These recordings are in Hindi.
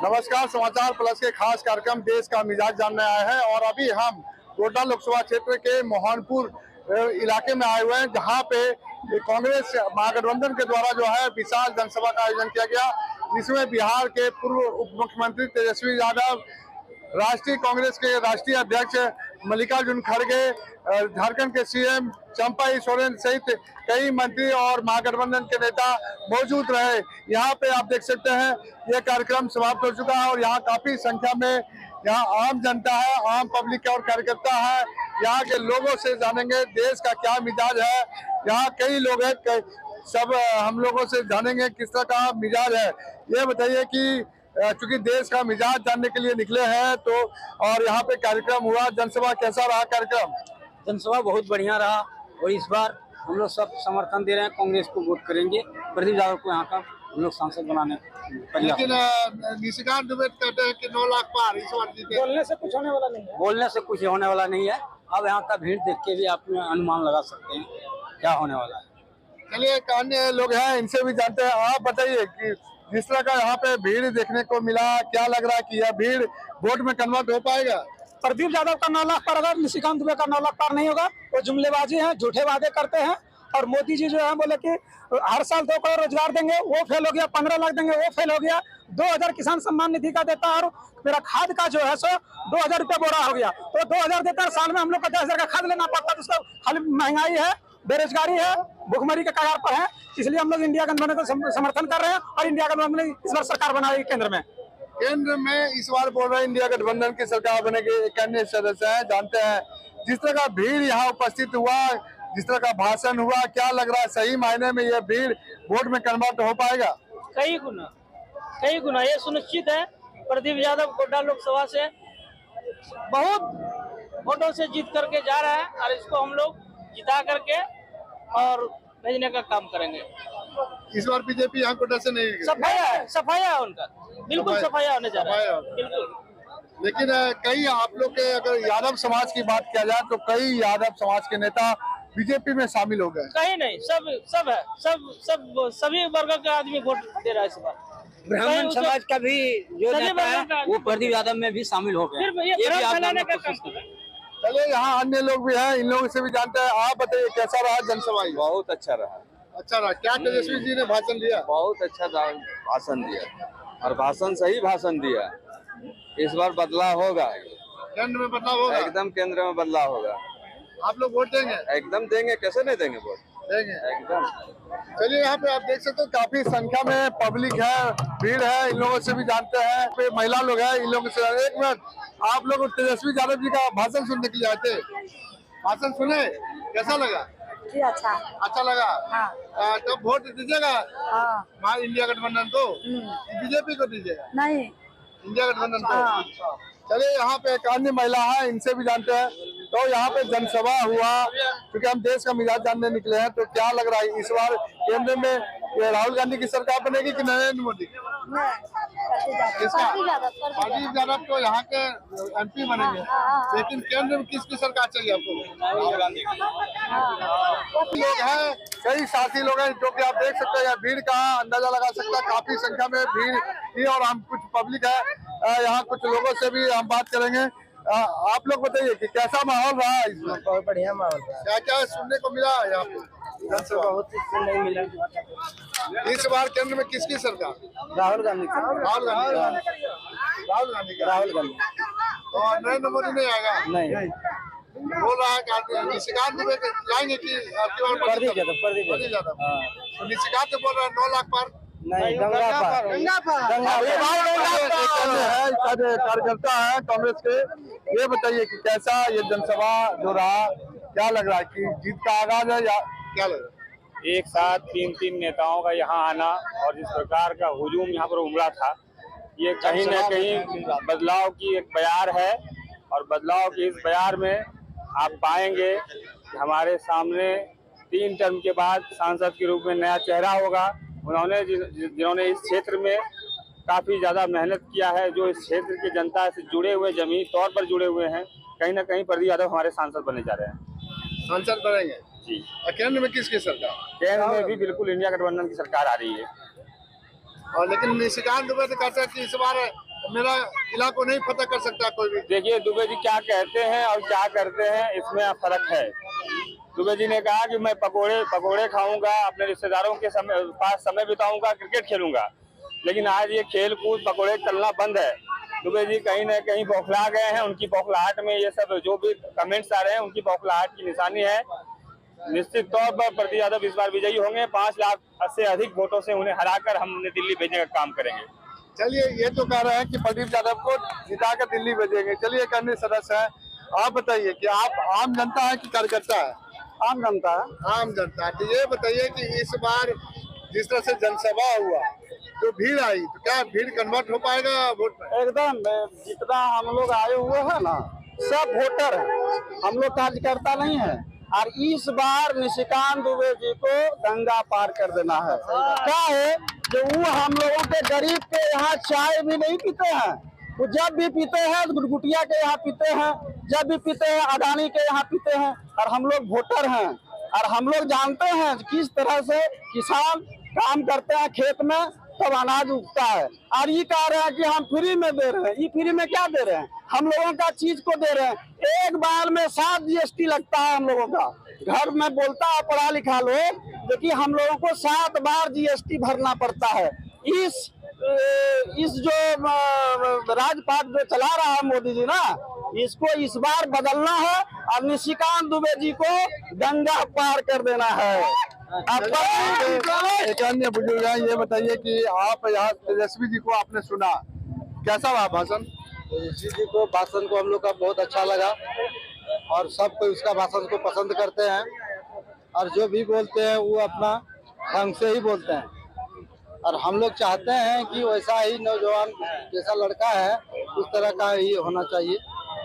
नमस्कार, समाचार प्लस के खास कार्यक्रम देश का मिजाज जानने आए हैं और अभी हम कोटा लोकसभा क्षेत्र के मोहनपुर इलाके में आए हुए हैं, जहां पे कांग्रेस महागठबंधन के द्वारा जो है विशाल जनसभा का आयोजन किया गया, जिसमें बिहार के पूर्व उप मुख्यमंत्री तेजस्वी यादव, राष्ट्रीय कांग्रेस के राष्ट्रीय अध्यक्ष मल्लिकार्जुन खड़गे, झारखंड के सीएम चंपाई सोरेन सहित कई मंत्री और महागठबंधन के नेता मौजूद रहे। यहाँ पे आप देख सकते हैं ये कार्यक्रम समाप्त हो चुका है और यहाँ काफी संख्या में यहाँ आम जनता है, आम पब्लिक और कार्यकर्ता है। यहाँ के लोगों से जानेंगे देश का क्या मिजाज है। यहाँ कई लोग हैं, सब हम लोगों से जानेंगे किस तरह का मिजाज है। ये बताइए कि चूंकि देश का मिजाज जानने के लिए निकले हैं तो, और यहाँ पे कार्यक्रम हुआ, जनसभा कैसा रहा कार्यक्रम? जनसभा बहुत बढ़िया रहा और इस बार हम लोग सब समर्थन दे रहे हैं, कांग्रेस को वोट करेंगे, प्रदीप यादव को यहाँ का हम लोग सांसद बनाने। लेकिन निशिकांत दुबे कहते हैं कि 9 लाख पार इस बार जीते। बोलने से कुछ होने वाला नहीं है, बोलने से कुछ होने वाला नहीं है। अब यहाँ का भीड़ देख के भी आप अनुमान लगा सकते हैं क्या होने वाला है। चलिए, एक अन्य लोग हैं, इनसे भी जानते हैं। आप बताइए कि जिस तरह का यहाँ पे भीड़ देखने को मिला, क्या लग रहा है कि यह भीड़ वोट में कन्वर्ट हो पाएगा? प्रदीप यादव का 9 लाख पार अगर निशिकांत दुबे का 9 लाख पार नहीं होगा, वो जुमलेबाजी है, झूठे वादे करते हैं। और मोदी जी जो है बोले कि हर साल 2 करोड़ रोजगार देंगे, वो फेल हो गया। 15 लाख देंगे, वो फेल हो गया। 2000 किसान सम्मान निधि का देता और मेरा खाद का जो है सो 2000 रुपया बोरा हो गया। तो 2000 देता है, साल में हम लोग 50,000 का खाद लेना पड़ता है। तो उसका खाली महंगाई है, बेरोजगारी है, भुखमरी के कगार पर है। इसलिए हम लोग इंडिया गठबंधन को समर्थन कर रहे हैं और इंडिया गठबंधन ने इस बार सरकार बनाई केंद्र में इस बार बोल रहे हैं इंडिया गठबंधन की सरकार बनेगी। एक अन्य सदस्य है, जानते हैं जिस तरह का भीड़ यहाँ उपस्थित हुआ, जिस तरह का भाषण हुआ, क्या लग रहा है सही मायने में यह भीड़ वोट में कन्वर्ट हो पाएगा? कई गुना ये सुनिश्चित है। प्रदीप यादव कोटा लोकसभा से बहुत वोटों से जीत करके जा रहा है और इसको हम लोग जिता करके और भेजने का काम करेंगे। इस बार बीजेपी यहाँ कोटा से नहीं, सफाया है उनका, बिल्कुल सफाया होने जा रहा है, बिल्कुल। लेकिन कई आप लोग के अगर यादव समाज की बात किया जाए तो कई यादव समाज के नेता बीजेपी में शामिल हो गए। कहीं नहीं, सब है, सब सभी वर्ग का आदमी वोट दे रहा है इस बार। ब्राह्मण समाज का भी जो नेता है वो प्रदीप यादव में भी शामिल हो गए। चलिए, यहाँ अन्य लोग भी हैं, इन लोगों से भी जानते हैं। आप बताइए कैसा रहा जनसभा? बहुत अच्छा रहा। अच्छा रहा। क्या तेजस्वी जी ने भाषण दिया? बहुत अच्छा भाषण दिया और भाषण सही भाषण दिया। इस बार बदलाव होगा, केंद्र में बदलाव होगा, एकदम केंद्र में बदलाव होगा। आप लोग वोट देंगे? एकदम देंगे, कैसे नहीं देंगे वोट, देंगे एकदम। चलिए, यहाँ पे आप देख सकते हो काफी संख्या में पब्लिक है, भीड़ है। इन लोगों से भी जानते हैं, महिला लोग हैं, इन लोगों से। एक मिनट, आप लोग तेजस्वी यादव जी का भाषण सुनने के लिए आते, भाषण सुने, कैसा लगा? जी अच्छा लगा। हाँ। तब वोट दीजिएगा हाँ। इंडिया गठबंधन को, बीजेपी को दीजिएगा? नहीं, इंडिया गठबंधन को। हाँ। चलिए, यहाँ पे एक अन्य महिला है, इनसे भी जानते हैं। तो यहाँ पे जनसभा हुआ, क्योंकि हम देश का मिजाज जानने निकले हैं, तो क्या लग रहा है इस बार केंद्र में राहुल गांधी की सरकार बनेगी कि नरेंद्र मोदी? प्रदीप यादव तो यहाँ के एमपी बनेंगे, लेकिन केंद्र में किसकी सरकार चाहिए आपको? राहुल गांधी की। लोग हैं, कई साथी लोग हैं, जो कि आप देख सकते हैं भीड़ का अंदाजा लगा सकता है। काफी संख्या में भीड़ थी और हम कुछ पब्लिक है, यहाँ कुछ लोगों से भी हम बात करेंगे। आप लोग बताइए कि कैसा माहौल रहा इसमें? बहुत बढ़िया माहौल रहा। क्या क्या सुनने को मिला यहाँ पे? बहुत कुछ सुनने को मिला। इस बार केंद्र में किसकी सरकार? राहुल गांधी का। राहुल गांधी का। और नरेंद्र मोदी नहीं आएगा? नहीं। बोल रहा है कि निशिकांत दुबे लाएंगे कि प्रदीप यादव। तो निशिकांत बोल रहा है 9 लाख पार। नहीं, गंगा पार। कार्यकर्ता है कांग्रेस के। ये बताइए कि कैसा ये जनसभा जो रहा, क्या लग रहा है कि जीत का आगाज है या क्या लग रहा है? एक साथ 3 नेताओं का यहाँ आना और जिस प्रकार का हुजूम यहाँ पर उमड़ा था, ये कहीं न कहीं बदलाव की एक बयार है। और बदलाव की इस बयार में आप पाएंगे कि हमारे सामने 3 टर्म के बाद सांसद के रूप में नया चेहरा होगा। उन्होंने जिन्होंने इस क्षेत्र में काफ़ी ज़्यादा मेहनत किया है, जो इस क्षेत्र की जनता से जुड़े हुए, जमीनी तौर पर जुड़े हुए हैं, कहीं ना कहीं प्रदीप यादव हमारे सांसद बने जा रहे हैं। सांसद बनेंगे जी। केंद्र में किसकी सरकार? केंद्र में भी बिल्कुल इंडिया गठबंधन की सरकार आ रही है। और लेकिन निशिकांत दुबे तो कहते हैं कि इस बार मेरा इलाको नहीं फतह कर सकता कोई भी। देखिए दुबे जी क्या कहते हैं और क्या करते हैं इसमें फर्क है। दुबे जी ने कहा कि मैं पकोड़े खाऊंगा, अपने रिश्तेदारों के पास समय बिताऊंगा, क्रिकेट खेलूंगा, लेकिन आज ये खेल कूद पकोड़े चलना बंद है। दुबे जी कहीं न कहीं बौखला गए हैं। उनकी बौखलाहट में ये सब जो भी कमेंट्स आ रहे हैं उनकी बौखलाहट की निशानी है। निश्चित तौर पर प्रदीप यादव इस बार विजयी होंगे। 5 लाख से अधिक वोटों से उन्हें हराकर हम उन्हें दिल्ली भेजने का काम करेंगे। चलिए, ये तो कह रहे हैं कि प्रदीप यादव को जिताकर दिल्ली भेजेंगे। चलिए, एक अन्य सदस्य है, आप बताइए कि आप आम जनता है कि कार्यकर्ता है? आम जनता है। आम जनता। तो ये बताइए कि इस बार जिस तरह से जनसभा हुआ, जो भीड़ आई, तो क्या भीड़ कन्वर्ट हो पाएगा वोट में? एकदम, जितना हम लोग आए हुए हैं ना, सब वोटर हैं, हम लोग कार्यकर्ता नहीं है। और इस बार निशिकांत दुबे जी को दंगा पार कर देना है। क्या है जो वो हम लोगों के गरीब के यहाँ चाय भी नहीं पीते हैं, वो जब भी पीते हैं गुटगुटिया के यहाँ पीते हैं, जब भी पीते हैं अडानी के यहाँ पीते हैं। और हम लोग वोटर हैं और हम लोग जानते हैं किस तरह से किसान काम करते हैं खेत में, तब अनाज उगता है। और ये कह रहे हैं कि हम फ्री में दे रहे हैं। ये फ्री में क्या दे रहे हैं? हम लोगों का चीज को दे रहे हैं। एक बार में 7 GST लगता है हम लोगों का। घर में बोलता है पढ़ा लिखा लोग, देखिए हम लोगों को 7 बार GST भरना पड़ता है। इस जो राजपाट जो चला रहा है मोदी जी ना, इसको इस बार बदलना है और निशिकांत दुबे जी को दंगा पार कर देना है। एक अन्य बुजुर्ग है, ये बताइए कि आप यहाँ तेजस्वी जी को आपने सुना, कैसा रहा भाषण? तेजस्वी जी को भाषण को हम लोग का बहुत अच्छा लगा और सब कोई उसका भाषण को पसंद करते हैं। और जो भी बोलते हैं वो अपना ढंग से ही बोलते हैं। और हम लोग चाहते हैं कि वैसा ही नौजवान जैसा लड़का है उस तरह का ही होना चाहिए।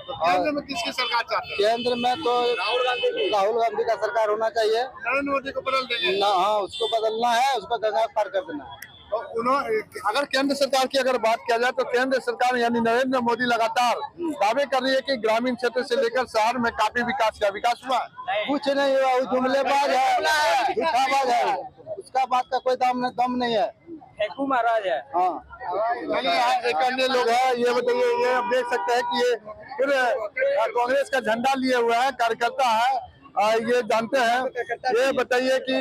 तो केंद्र में किसकी सरकार चाहते हैं? केंद्र में तो राहुल गांधी का सरकार होना चाहिए। नरेंद्र मोदी को बदल देंगे ना? हाँ, उसको बदलना है, उसको गंगा पार कर देना है। तो उन्होंने, अगर केंद्र सरकार की अगर बात किया जाए तो केंद्र सरकार यानी नरेंद्र मोदी लगातार दावे कर रही है कि ग्रामीण क्षेत्र से लेकर शहर में काफी विकास हुआ। कुछ नहीं हुआ, वो जुमलेबाज है, झूठाबाज है, उसका बात का कोई दम नहीं है। फेंकू महाराज है। हाँ, चलिए, एक अन्य लोग है, ये बताइए, ये आप देख सकते हैं कि ये फिर कांग्रेस का झंडा लिए हुए है, कार्यकर्ता है, ये जानते हैं। ये बताइए कि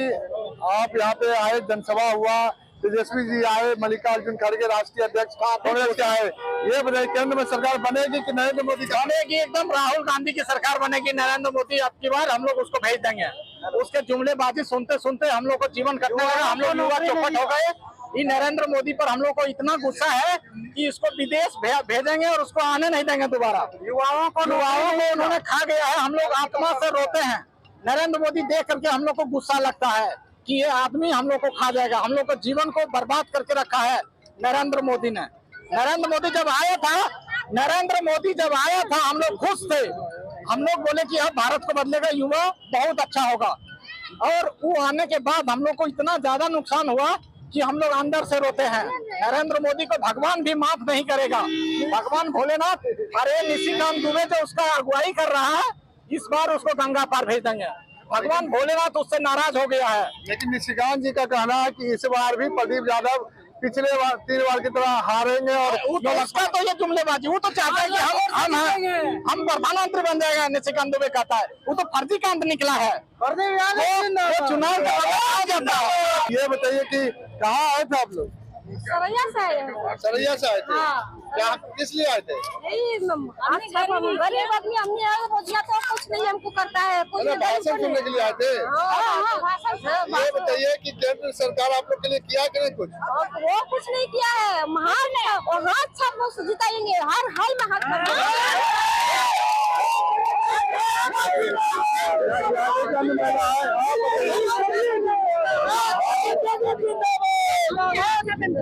आप यहाँ पे आए, जनसभा हुआ, तेजस्वी जी आए, मल्लिकार्जुन खड़गे राष्ट्रीय अध्यक्ष कांग्रेस के आए, ये बताइए केंद्र में सरकार बनेगी कि नरेंद्र मोदी बनेगी? एकदम राहुल गांधी की सरकार बनेगी। नरेंद्र मोदी अब की बार हम लोग उसको भेज देंगे। उसके जुमलेबाजी सुनते सुनते हम लोग को जीवन कटने लगा, हम लोग युवा चौपट हो गए। ये नरेंद्र मोदी पर हम लोग को इतना गुस्सा है कि इसको विदेश भेजेंगे और उसको आने नहीं देंगे दोबारा। युवाओं को उन्होंने खा गया है। हम लोग आत्मा से रोते हैं। नरेंद्र मोदी देख करके हम लोग को गुस्सा लगता है कि ये आदमी हम लोग को खा जाएगा। हम लोग को जीवन को बर्बाद करके रखा है नरेंद्र मोदी ने। नरेंद्र मोदी जब आया था हम लोग खुश थे। हम लोग बोले कि अब भारत को बदलेगा युवा, बहुत अच्छा होगा। और वो आने के बाद हम लोग को इतना ज्यादा नुकसान हुआ कि हम लोग अंदर से रोते हैं। नरेंद्र मोदी को भगवान भी माफ नहीं करेगा। भगवान भोलेनाथ, अरे निशिकांत दुबे जो उसका अगुवाई कर रहा है, इस बार उसको गंगा पार भेज देंगे। भगवान भोलेनाथ उससे नाराज हो गया है। लेकिन निशिकांत जी का कहना है कि इस बार भी प्रदीप यादव पिछले 3 बार की तरह हारेंगे। और उसका तो ये जुमलेबाजी, वो तो चाहता है कि हम प्रधानमंत्री बन जाएगा। निशिकांत दुबे कहता है, वो तो फर्जी कांत निकला है। चुनाव ये बताइए कि कहाँ आए थे आप लोग? सरैया से आए हैं। सरैया से आए थे? हाँ। क्या किस लिए आए थे? गरीब आदमी, हमने रोजिया तो कुछ नहीं हमको करता है। भाषण सुनने के लिए आए थे? ये बताइए कि केंद्र सरकार आप लोग के लिए किया कि नहीं कुछ? वो कुछ नहीं किया है। और हाथ सब लोग जिताएंगे, हर हाल में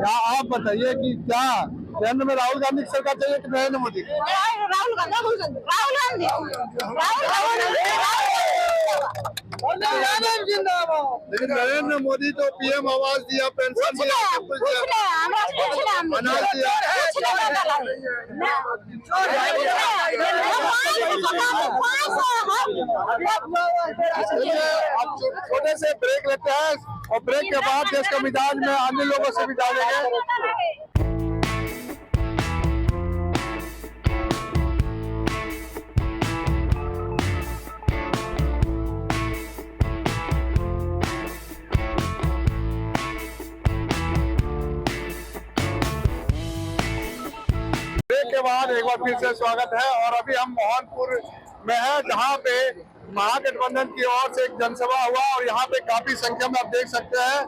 आप बताइए कि क्या केंद्र में राहुल गांधी की सरकार चाहिए कि नरेंद्र मोदी? लेकिन नरेंद्र मोदी तो PM आवास दिया, पेंशन दिया, अनाज दिया। आप छोटे से ब्रेक लेते हैं और ब्रेक के बाद देश का मिजाज में अन्य लोगों से भी जानेंगे। के बाद एक बार फिर से स्वागत है। और अभी हम मोहनपुर में है, जहाँ पे महागठबंधन की ओर से एक जनसभा हुआ और यहाँ पे काफी संख्या में आप देख सकते हैं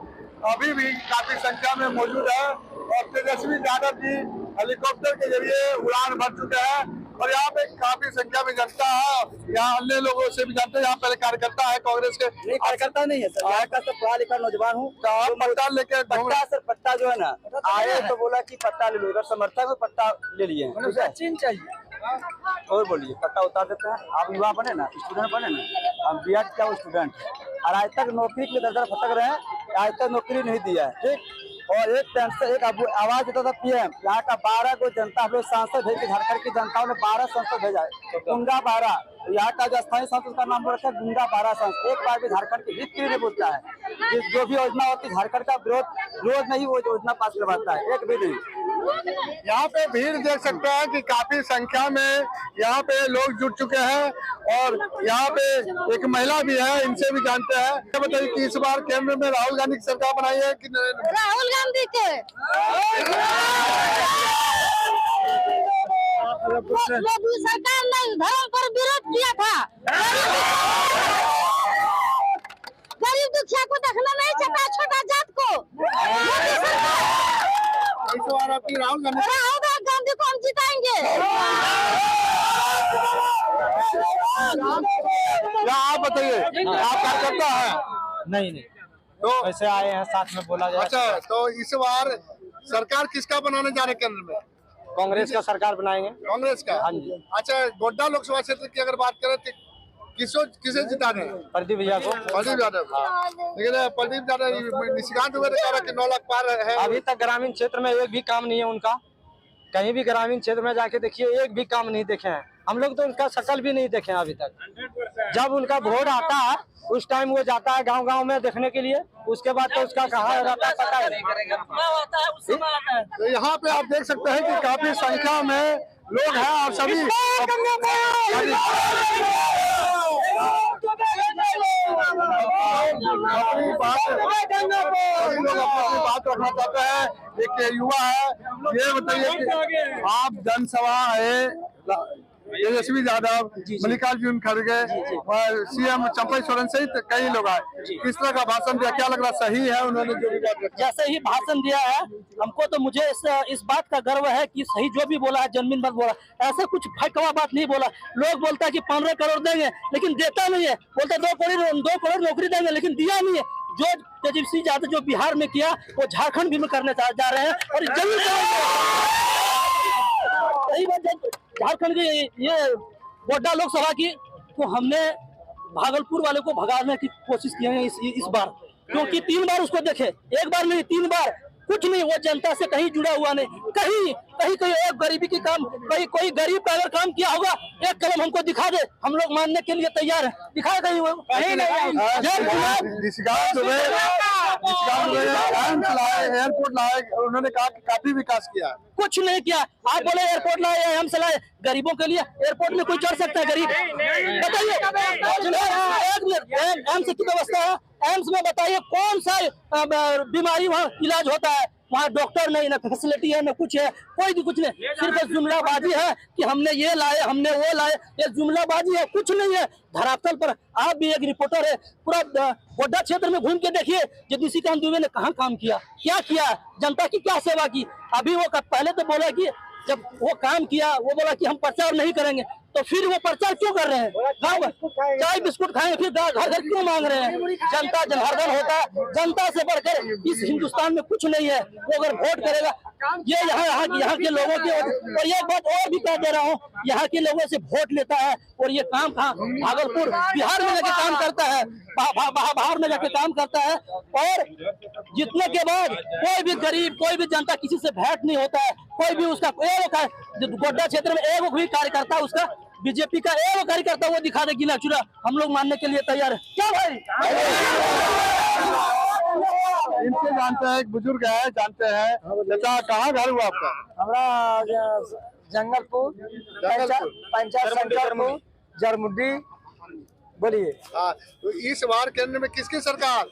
अभी भी काफी संख्या में मौजूद है। और तेजस्वी यादव जी हेलीकॉप्टर के जरिए उड़ान भर चुके हैं और यहाँ पे काफी संख्या में जनता है। यहाँ अन्य लोगों से भी जानते हैं, यहाँ पहले कार्यकर्ता है कांग्रेस के। नहीं, कार्यकर्ता नहीं है सर, यहाँ का सब पढ़ा लिखा नौजवान हूँ। पट्टा लेके पट्टा सर, पट्टा जो है ना, आए तो बोला कि पट्टा ले लो, अगर समर्थक में पट्टा ले लिए और बोलिए पट्टा उतार देते हैं। आप युवा बने ना, स्टूडेंट बने ना, हम बीएड क्या स्टूडेंट है और आज तक नौकरी के लिए दर भटक रहे हैं, आज तक नौकरी नहीं दिया है, ठीक। और एक टाइम से एक आवाज देता था पीएम, यहाँ का 12 को जनता हम लोग सांसद भेज के झारखंड की जनताओं ने 12 सांसद भेजा है, गुंडा 12। यहाँ का जो स्थानीय सांसद का नाम रखा है गुंडा 12 सांसद, एक बार भी झारखंड के हित के लिए नहीं बोलता है। जो भी योजना होती है झारखंड का विरोध नहीं, वो योजना पास करवाता है, एक भी नहीं। यहाँ पे भीड़ देख सकते हैं कि काफी संख्या में यहाँ पे लोग जुट चुके हैं और यहाँ पे एक महिला भी है, इनसे भी जानते हैं। क्या बताइए कि इस बार केंद्र में राहुल गांधी की सरकार बनाई है कि राहुल गांधी के मोदी सरकार ने धर्म पर विरोध किया था, गरीब दुखिया को देखना नहीं चाहता, छोटा जात को। इस बार आपकी राहुल गांधी को हम जिताएंगे। आप बताइए, आप कार्यकर्ता है? नहीं, तो वैसे आए हैं, साथ में बोला जाए। अच्छा, तो इस बार सरकार किसका बनाने जा रहे केंद्र में? कांग्रेस का सरकार बनाएंगे। कांग्रेस का? हाँ जी। अच्छा, गोड्डा लोकसभा क्षेत्र की अगर बात करें तो किसे जिता रहे हैं? प्रदीप यादव को। प्रदीप यादव। लेकिन प्रदीप यादव निशिकांत दुबे ने कहा कि 9 लाख पार है। अभी तक ग्रामीण क्षेत्र में एक भी काम नहीं है उनका, कहीं भी ग्रामीण क्षेत्र में जाके देखिए, एक भी काम नहीं देखे हैं हम लोग, तो उनका शकल भी नहीं देखे हैं अभी तक। जब उनका वोट आता है उस टाइम वो जाता है गांव-गांव में देखने के लिए, उसके बाद तो उसका कहाँ रहता है पता है। तो यहाँ पे आप देख सकते हैं कि काफी संख्या में लोग हैं और सभी अपनी बात रखना चाहते हैं। एक युवा है, ये बताइए कि आप जनसभा है तेजस्वी यादव, मल्लिकार्जुन खड़गे और सीएम चंपा सोरेन सहित कई लोग आए, किस तरह का भाषण दिया, क्या लग रहा सही है उन्होंने जो भी बात रखी? जैसे ही भाषण दिया है हमको तो मुझे इस बात का गर्व है कि सही जो भी बोला है जनमीन बात बोला, ऐसे कुछ फटवा बात नहीं बोला। लोग बोलता है कि 15 करोड़ देंगे लेकिन देता नहीं है, बोलता 2 करोड़ नौकरी देंगे लेकिन दिया नहीं है। जो तेजस्वी यादव जो बिहार में किया वो झारखंड भी में करने जा रहे हैं और जरूर सही बात। झारखंड की ये गोड्डा लोकसभा की तो हमने भागलपुर वाले को भगाने की कोशिश की है इस बार, क्योंकि 3 बार उसको देखे, एक बार नहीं 3 बार, कुछ नहीं, वो जनता से कहीं जुड़ा हुआ नहीं, कहीं एक गरीबी की काम, कोई गरीब का अगर काम किया होगा एक कलम हमको दिखा दे, हम लोग मानने के लिए तैयार है। दिखाए कहीं वो कहीं नहीं। एयरपोर्ट लाए, उन्होंने कहा कि काफी विकास किया, कुछ नहीं किया। आप बोले एयरपोर्ट लाए, हम चलाए, गरीबों के लिए एयरपोर्ट में कोई चढ़ सकता है गरीब? बताइए एम्स की व्यवस्था है, एम्स में बताइए कौन सा बीमारी वहाँ इलाज होता है? वहाँ डॉक्टर नहीं, ना फैसिलिटी है, ना कुछ है, कोई भी कुछ नहीं। सिर्फ जुमलाबाजी है कि हमने ये लाए, हमने वो लाए, ये जुमलाबाजी है, कुछ नहीं है धरातल पर। आप भी एक रिपोर्टर है, पूरा गोड्डा क्षेत्र में घूम के देखिए कि निशिकांत दुबे ने कहाँ काम किया, क्या किया, जनता की क्या सेवा की। अभी वो पहले तो बोला कि जब वो काम किया वो बोला कि हम प्रचार नहीं करेंगे, तो फिर वो प्रचार क्यों कर रहे हैं? चाय बिस्कुट खाएंगे फिर घर घर क्यों मांग रहे हैं? जनता जनार्दन होता है, जनता से बढ़कर इस हिंदुस्तान में कुछ नहीं है। वो अगर वोट करेगा, ये यहाँ के लोगों के, और ये बात और भी कह दे रहा हूँ, यहाँ के लोगों से वोट लेता है और ये काम कहाँ भागलपुर बिहार में जाके काम करता है, बाहर में जाके काम करता है। और जीतने के बाद कोई भी गरीब, कोई भी जनता किसी से भेंट नहीं होता है, कोई भी उसका गोड्डा क्षेत्र में एक भी कार्यकर्ता उसका बीजेपी का एक कार्यकर्ता वो दिखा दे गिला चुरा, हम लोग मानने के लिए तैयार है। क्या भाई? इनसे जानते हैं, एक बुजुर्ग है, जानते हैं। चाचा कहाँ घर हुआ आपका? हमारा जंगलपुर पंचायत शंकरपुर जरमुंडी। बोलिए। हाँ, तो इस बार केंद्र में किसकी सरकार?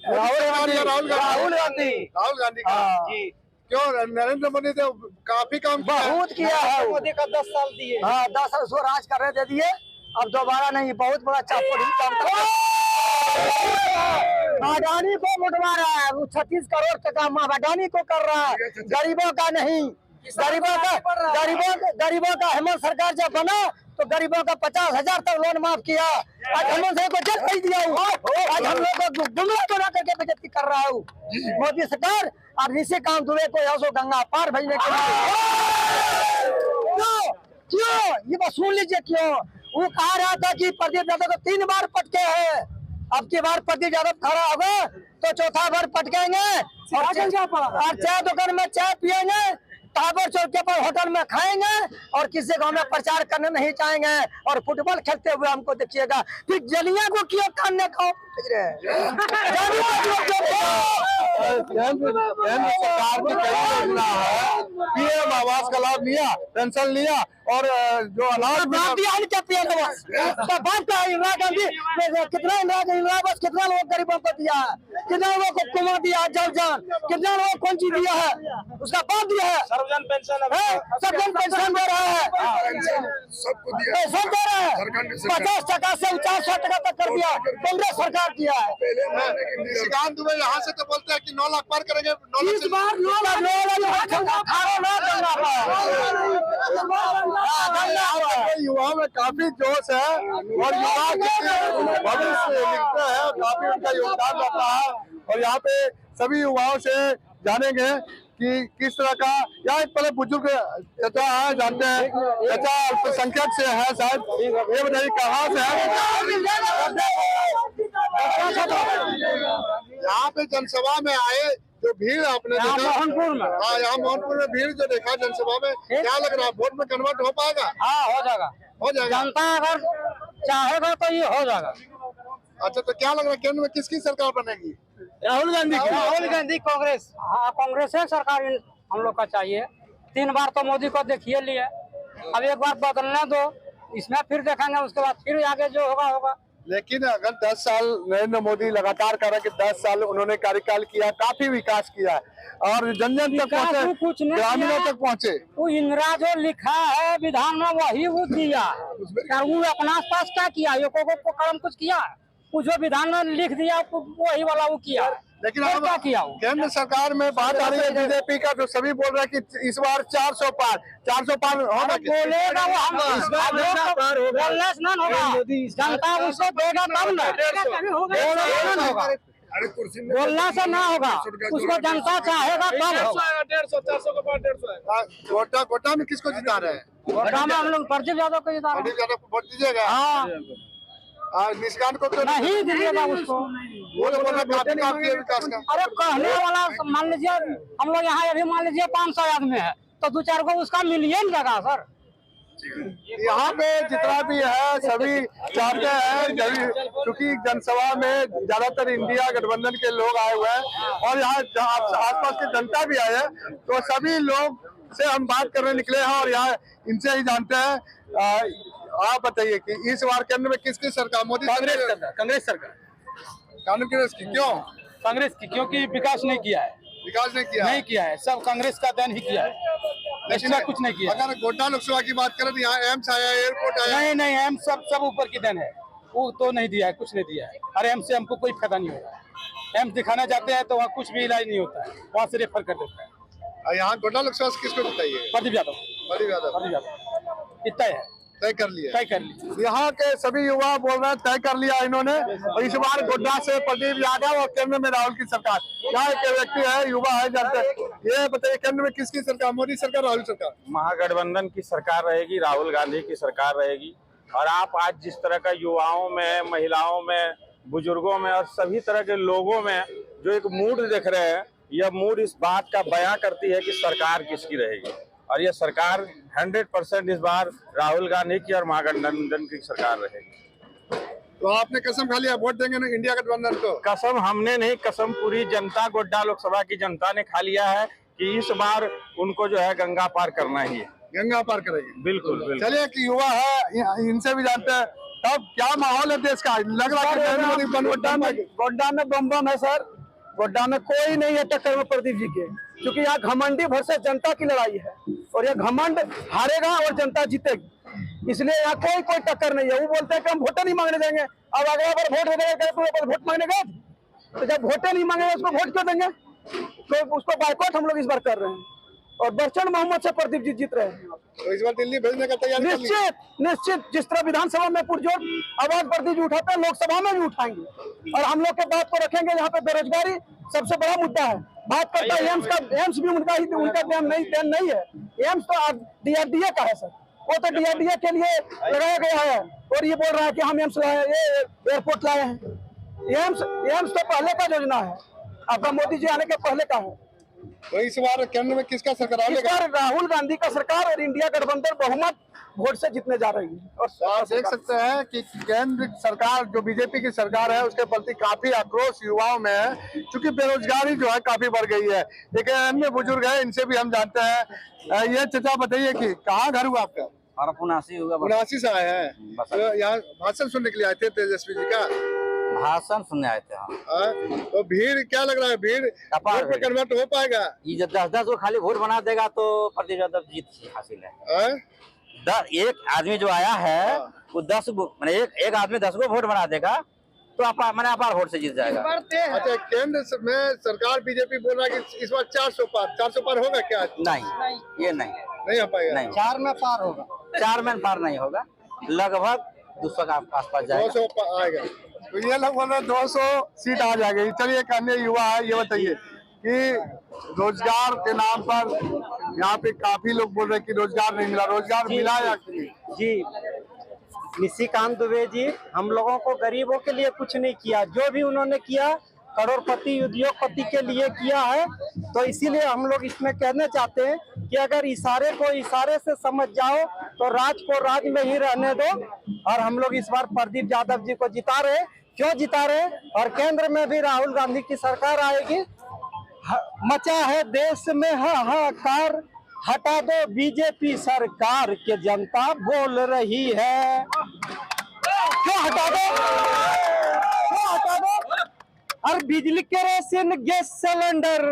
राहुल गांधी। राहुल गांधी का। क्यों नरेंद्र मोदी ने काफी काम किया है। बहुत किया है। मोदी का 10 साल दिए। हाँ 10 साल उसको राज करने दे दिए, अब दोबारा नहीं। बहुत बड़ा चापड़ ही काम कर अडानी को लुटवा रहा है, वो 36 करोड़ का काम अडानी को कर रहा है, गरीबों का नहीं। गरीबों का हेमंत सरकार जब बना तो गरीबों का 50,000 तक लोन माफ किया। आज हेमंत सरकार को जेल भेज दिया हूँ। आज हम लोग को जुमला बना करके बेइज्जती कर रहा हूँ मोदी सरकार। और निशिकांत दुबे को यहाँ से गंगा पार भेजने के लिए क्यों ये बात सुन लीजिए। क्यों वो कहा रहा था कि प्रदीप यादव को 3 बार पटके हैं, अब की बार प्रदीप यादव खड़ा होगा तो चौथा बार पटकेंगे और चाय दुकान में चाय पियेंगे, टावर चौके पर होटल में खाएंगे और किसी गांव में प्रचार करने नहीं चाहेंगे। और फुटबॉल खेलते हुए हमको देखिएगा। फिर जलिया को क्यों कानने का सरकार ने कई योजना है, पीएम आवास का लाभ लिया, पेंशन लिया और जो अनाज इंदिरा गांधी कितना बस कितना लोग गरीबों को दिया है, कितना लोगों को कुआं दिया है, जलजान कितना लोगों को कौन चीज दिया है, उसका बात दिया है। सर्वजन पेंशन दे रहा है, सबको दिया, पेंशन दे रहा है। 50 टका से 400 टका तक कर दिया, कांग्रेस सरकार किया है। निशिकांत दुबे यहाँ से तो बोलते हैं कि 9 लाख पार करेंगे। इस बार 9 लाख युवाओं में काफी जोश है और युवा भविष्य लिखते हैं, काफी उनका योगदान रहता है। और यहाँ पे सभी युवाओं से जानेंगे कि किस तरह का। यहाँ एक पहले बुजुर्ग चाचा है, जानते हैं चाचा अल्पसंख्यक से है शायद, ये बताइए कहाँ से है। यहाँ पे जनसभा में आए जो भीड़ आपने देखा मोहनपुर में, हाँ यहाँ मोहनपुर में भीड़ जो देखा जनसभा में, क्या लग रहा है वोट में कन्वर्ट हो पाएगा? हाँ हो जाएगा, हो जाएगा। जनता अगर चाहेगा तो ये हो जाएगा। अच्छा तो क्या लग रहा है केंद्र में किसकी सरकार बनेगी? राहुल गांधी कांग्रेस। हाँ कांग्रेस है सरकार हम लोग का चाहिए। 3 बार तो मोदी को देखिए लिए, अब एक बार बदलने दो, इसमें फिर देखेंगे, उसके बाद फिर आगे जो होगा होगा। लेकिन अगर 10 साल नरेंद्र मोदी लगातार कर रहे हैं कि 10 साल उन्होंने कार्यकाल किया, काफी विकास किया है और जन जन तक पहुंचे, ग्रामीणों तक पहुंचे। वो इंदिरा जो लिखा है विधान में वही वो दिया, वो अपना पास क्या किया, को कलम कुछ किया, वो जो विधान में लिख दिया वही वाला वो किया। लेकिन अब क्या किया केंद्र सरकार में बात आ रही है बीजेपी का, तो सभी बोल रहे हैं कि इस बार 400 पार होगा। बोलेगा वो हम होगा, जनता उसको देगा तब ना होगा, बोलना से ना होगा, उसको जनता चाहेगा तब होगा। 150-400 के बाद 150 गोटा में किसको जिता रहे हैं? गोटा में हम लोग प्रदीप यादव को जिता रहे हैं। प्रदीप यादव को वोट दीजिएगा? हाँ निशिकांत को तो नहीं दीजिएगा उसको, वो तो बोल रहे काफी काम किया विकास का। अरे कहने वाला मान लीजिए हम लोग यहाँ अभी मान लीजिए 500 आदमी है तो 2-4 को उसका मिलियन लगा सर। यहाँ पे जितना भी है सभी चाहते हैं, क्योंकि जनसभा में ज्यादातर इंडिया गठबंधन के लोग आए हुए हैं और यहाँ आसपास की जनता भी आए हैं, तो सभी लोग से हम बात करने निकले हैं और यहाँ इनसे ही जानते हैं। आप बताइए कि इस बार केंद्र में किसकी सरकार? मोदी कांग्रेस सरकार। कांग्रेस की क्यों? कांग्रेस की क्योंकि विकास नहीं किया है, विकास नहीं किया है, सब कांग्रेस का देन ही किया है, लेकिन कुछ नहीं किया। अगर गोड्डा लोकसभा की बात करें तो यहाँ एम्स आया, एयरपोर्ट आया। नहीं एम्स सब ऊपर की देन है, वो तो नहीं दिया है, कुछ नहीं दिया है। अरे एम्स से हमको कोई फायदा नहीं होगा, एम्स दिखाना चाहते हैं तो वहाँ कुछ भी इलाज नहीं होता है, वहाँ से रेफर कर देता है। यहाँ गोड्डा लोकसभा से किसको जिताइए? प्रदीप यादव इतना है, तय कर लिया। यहाँ के सभी युवा बोल रहे हैं तय कर लिया इन्होंने, और इस बार गोड्डा से प्रदीप यादव और केंद्र में राहुल की सरकार। यहाँ एक व्यक्ति है, युवा है, जानते हैं, ये बताइए केंद्र में किसकी सरकार? मोदी सरकार, राहुल सरकार? महागठबंधन की सरकार रहेगी, राहुल गांधी की सरकार रहेगी। और आप आज जिस तरह का युवाओं में, महिलाओं में, बुजुर्गों में और सभी तरह के लोगों में जो एक मूड देख रहे हैं, यह मूड इस बात का बयां करती है कि सरकार किसकी रहेगी। और यह सरकार 100% इस बार राहुल गांधी की और महागठबंधन की सरकार रहेगी। तो आपने कसम खा लिया वोट देंगे ना इंडिया गठबंधन को? कसम हमने नहीं, कसम पूरी जनता, गोड्डा लोकसभा की जनता ने खा लिया है कि इस बार उनको जो है गंगा पार करना ही है। गंगा पार करेगी? बिल्कुल। चलिए कि युवा है, इनसे भी जानते हैं तब क्या माहौल है देश का? लग रहा है गोड्डा में बम बम है सर, गोड्डा में कोई नहीं है टक्कर में प्रदीप जी के। क्योंकि यहाँ घमंडी वर्सेस जनता की लड़ाई है और ये घमंड हारेगा और जनता जीतेगी, इसलिए यहाँ कोई टक्कर नहीं है। वो बोलते हैं कि हम वोटे नहीं मांगने देंगे, अब अगला बार वोट देंगे तो वोट मांगने गए, तो जब वोटे नहीं मांगेंगे उसको वोट क्यों देंगे? तो उसको बाइकआउट हम लोग इस बार कर रहे हैं और बच्चन मोहम्मद से प्रदीप जी जीत रहे हैं। तो इस बार दिल्ली भेजने का तैयारी निश्चित जिस तरह विधानसभा में पुरजोर आवाज प्रदीप जी उठाते हैं, लोकसभा में भी उठाएंगे और हम लोग के बात को रखेंगे। यहाँ पे बेरोजगारी सबसे बड़ा मुद्दा है। बात करता है एम्स का, एम्स भी उनका देन नहीं है। एम्स तो DRDA का है सर, वो तो DRDA के लिए लगाया गया है और ये बोल रहा है कि हम एम्स लाए, ये एयरपोर्ट लाए हैं। एम्स तो पहले का योजना है, आपका मोदी जी आने के पहले का है। तो इस बार केंद्र में किसका सरकार? इस बार राहुल गांधी का सरकार और इंडिया गठबंधन बहुमत वोट से जीतने जा रही है। और आप देख सकते हैं कि केंद्र सरकार जो बीजेपी की सरकार है उसके प्रति काफी आक्रोश युवाओं में है, क्योंकि बेरोजगारी जो है काफी बढ़ गई है। लेकिन अन्य बुजुर्ग है, इनसे भी हम जानते हैं। ये चचा बताइए कि कहाँ घर हुआ आपका? हमारा 79 होगा। 79 से आए हैं, तो यहाँ भाषण सुनने के लिए आए थे तेजस्वी जी का? भाषण सुनने आए थे। तो भीड़ क्या लग रहा है, भीड़ वोट पे कन्वर्ट हो पाएगा? ये जब 10-10 को खाली वोट बना देगा तो प्रदीप यादव जीत हासिल है। एक आदमी जो आया है वो 10 एक आदमी 10 को वोट बना देगा तो अपार वोट से जीत जाएगा। अच्छा, केंद्र में सरकार बीजेपी बोल रहा है कि इस बार 400 पार होगा क्या? नहीं, ये नहीं हो पाएगा। नहीं, 4 में पार होगा। 4 में पार नहीं होगा, लगभग 200 का आसपास जाएगा। 200 आएगा। तो ये लोग बोल रहे 200 सीट आ जाएगी। चलिए, एक अन्य युवा है, ये बताइए कि रोजगार के नाम पर यहाँ पे काफी लोग बोल रहे हैं कि रोजगार नहीं मिला, रोजगार मिला या? जी, निशिकांत दुबे जी हम लोगों को गरीबों के लिए कुछ नहीं किया, जो भी उन्होंने किया करोड़पति उद्योगपति के लिए किया है। तो इसीलिए हम लोग इसमें कहना चाहते हैं कि अगर इशारे को इशारे से समझ जाओ तो राज को राज में ही रहने दो। और हम लोग इस बार प्रदीप यादव जी को जिता रहे। क्यों जिता रहे? और केंद्र में भी राहुल गांधी की सरकार आएगी। मचा है देश में हाहाकार, हटा दो बीजेपी सरकार के जनता बोल रही है। क्यों हटा दो? क्यों हटा दो? और बिजली केरोसिन गैस सिलेंडर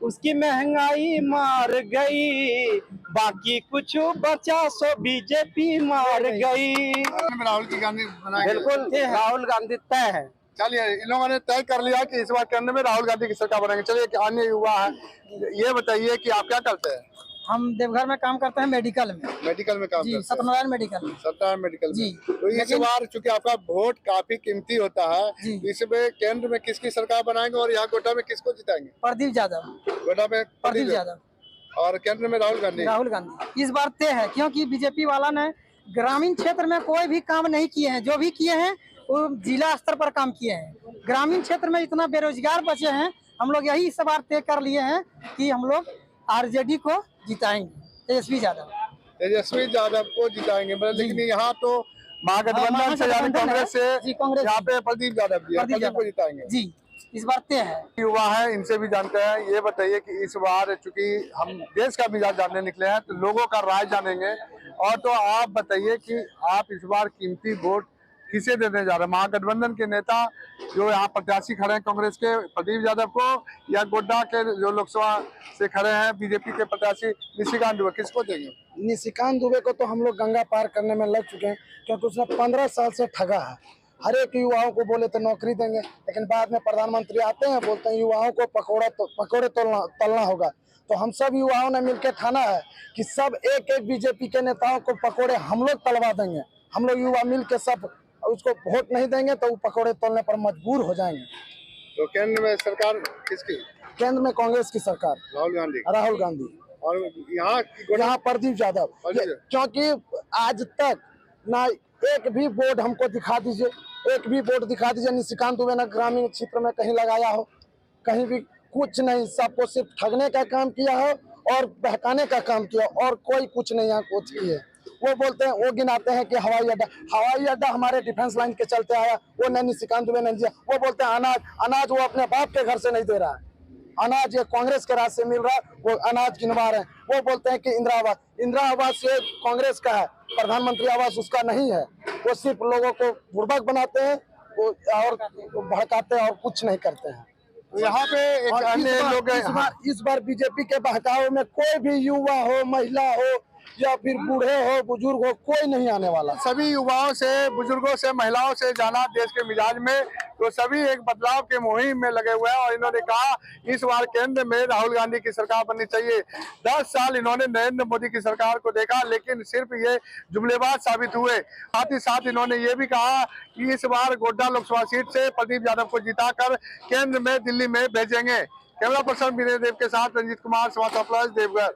उसकी महंगाई मार गई, बाकी कुछ बचा सो बीजेपी मार गई। राहुल गांधी बिल्कुल राहुल गांधी तय है। चलिए, इन लोगों ने तय कर लिया कि इस बार केंद्र में राहुल गांधी की सरकार बनाएंगे। चलिए, एक अन्य युवा है, ये बताइए कि आप क्या करते हैं? हम देवघर में काम करते हैं, मेडिकल में काम करते हैं? सत्यनारायण मेडिकल में। सत्यनारायण मेडिकल में। जी। तो इस बार चूंकि आपका वोट काफी कीमती होता है, इसमें केंद्र में किसकी सरकार बनाएंगे और यहाँ गोड्डा में किसको जिताएंगे? प्रदीप यादव। गोड्डा में प्रदीप यादव और केंद्र में राहुल गांधी। इस बार तय है, क्योंकि बीजेपी वाला ने ग्रामीण क्षेत्र में कोई भी काम नहीं किए हैं, जो भी किए हैं वो जिला स्तर पर काम किए हैं। ग्रामीण क्षेत्र में इतना बेरोजगार बचे हैं, हम लोग यही इस बार तय कर लिए हैं कि हम लोग RJD को जिताएंगे, तेजस्वी यादव को जिताएंगे। लेकिन यहाँ तो महागठबंधन से यानी कांग्रेस से यहाँ पे प्रदीप यादव जी को जिताएंगे। जी, इस बार तय है। युवा है, इनसे भी जानते हैं। ये बताइए कि इस बार चूंकि हम देश का मिजाज जानने निकले हैं तो लोगों का राय जानेंगे। और तो आप बताइए कि आप इस बार कीमती वोट किसे देने जा रहे हैं? महागठबंधन के नेता जो यहाँ प्रत्याशी खड़े हैं कांग्रेस के, प्रदीप यादव को, या गोड्डा के जो लोकसभा से खड़े हैं बीजेपी के प्रत्याशी निशिकांत दुबे, किसको देंगे? निशिकांत दुबे को तो हम लोग गंगा पार करने में लग चुके हैं, क्योंकि उसने 15 साल से ठगा है। हर एक युवाओं को बोले तो नौकरी देंगे, लेकिन बाद में प्रधानमंत्री आते हैं, बोलते हैं युवाओं को पकौड़े तलना होगा। तो हम सब युवाओं ने मिलकर ठाना है कि सब एक बीजेपी के नेताओं को पकौड़े हम लोग तलवा देंगे। हम लोग युवा मिल के सब उसको वोट नहीं देंगे तो वो पकौड़े तोड़ने पर मजबूर हो जाएंगे। तो केंद्र में सरकार किसकी? केंद्र में कांग्रेस की सरकार, राहुल गांधी। और यहाँ प्रदीप यादव। क्योंकि आज तक ना एक भी बोर्ड हमको दिखा दीजिए, एक भी बोर्ड दिखा दीजिए निशिकांत दुबे ने ग्रामीण क्षेत्र में कहीं लगाया हो, कहीं भी कुछ नहीं। सबको सिर्फ ठगने का काम किया हो और बहकाने का काम किया, और कोई कुछ नहीं यहाँ कुछ किया। वो बोलते हैं, वो गिनाते हैं कि हवाई अड्डा हमारे डिफेंस लाइन के चलते आया, वो नहीं निशिकांत दुबे ने दिया। वो बोलते हैं अनाज वो अपने बाप के घर से नहीं दे रहा है, अनाज ये कांग्रेस के राज से मिल रहा है, वो अनाज गिनवा रहे हैं। वो बोलते हैं कि इंदिरा आवास ये कांग्रेस का है, प्रधानमंत्री आवास उसका नहीं है। वो सिर्फ लोगों को बुर्बक बनाते हैं और भड़काते हैं और कुछ नहीं करते हैं। यहाँ पे एक और अन्य लोग इस बार बीजेपी के बहकावे में कोई भी युवा हो, महिला हो या फिर बूढ़े हो, बुजुर्ग हो, कोई नहीं आने वाला। सभी युवाओं से, बुजुर्गों से, महिलाओं से जाना देश के मिजाज में, तो सभी एक बदलाव के मुहिम में लगे हुए हैं और इन्होंने कहा इस बार केंद्र में राहुल गांधी की सरकार बननी चाहिए। 10 साल इन्होंने नरेंद्र मोदी की सरकार को देखा, लेकिन सिर्फ ये जुमलेबाज साबित हुए। साथ ही साथ इन्होंने ये भी कहा कि इस बार गोड्डा लोकसभा सीट से प्रदीप यादव को जिताकर केंद्र में, दिल्ली में भेजेंगे। कैमरा पर्सन विनय देव के साथ रंजीत कुमार, समाचार प्लस, देवघर।